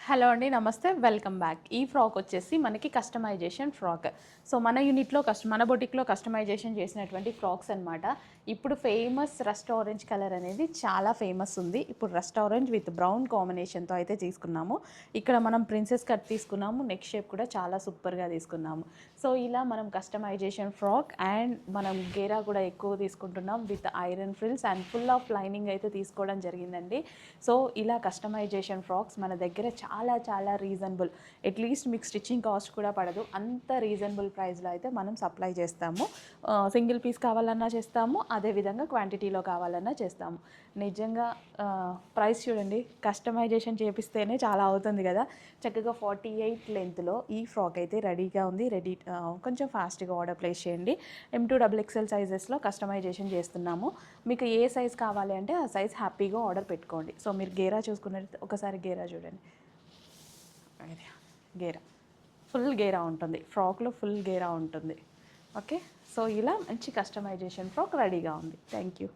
Hello అండి, నమస్తే, welcome back. ఈ ఫ్రాక్ వచ్చేసి మనకి కస్టమైజేషన్ ఫ్రాక్. సో మన యూనిట్లో మన బొటిక్లో కస్టమైజేషన్ చేసినటువంటి ఫ్రాక్స్ అనమాట. ఇప్పుడు ఫేమస్ రస్ట్ ఆరెంజ్ కలర్ అనేది చాలా ఫేమస్ ఉంది. ఇప్పుడు రస్ట్ ఆరెంజ్ విత్ బ్రౌన్ కాంబినేషన్తో అయితే తీసుకున్నాము. ఇక్కడ మనం ప్రిన్సెస్ కట్ తీసుకున్నాము, నెక్ షేప్ కూడా చాలా సూపర్గా తీసుకున్నాము. సో ఇలా మనం కస్టమైజేషన్ ఫ్రాక్ అండ్ మనం గేరా కూడా ఎక్కువ తీసుకుంటున్నాం with iron frills and full of lining అయితే తీసుకోవడం జరిగిందండి. సో ఇలా కస్టమైజేషన్ ఫ్రాక్స్ మన దగ్గర చాలా చాలా రీజనబుల్, అట్లీస్ట్ మీకు స్టిచ్చింగ్ కాస్ట్ కూడా పడదు, అంత రీజనబుల్ ప్రైస్లో అయితే మనం సప్లై చేస్తాము. సింగిల్ పీస్ కావాలన్నా చేస్తాము, అదేవిధంగా క్వాంటిటీలో కావాలన్నా చేస్తాము. నిజంగా ప్రైస్ చూడండి, కస్టమైజేషన్ చేపిస్తేనే చాలా అవుతుంది కదా. చక్కగా 48 లెంత్లో ఈ ఫ్రాక్ అయితే రెడీగా ఉంది. కొంచెం ఫాస్ట్గా ఆర్డర్ ప్లేస్ చేయండి. M2XXL సైజెస్లో కస్టమైజేషన్ చేస్తున్నాము. మీకు ఏ సైజ్ కావాలి అంటే ఆ సైజ్ హ్యాపీగా ఆర్డర్ పెట్టుకోండి. సో మీరు గేరా చూసుకున్నట్టు ఒకసారి గేరా చూడండి. గేరా ఫుల్ గేరా ఉంటుంది, ఫ్రాక్లో ఫుల్ గేరా ఉంటుంది. ఓకే, సో ఇలా మంచి కస్టమైజేషన్ ఫ్రాక్ రెడీగా ఉంది. Thank you.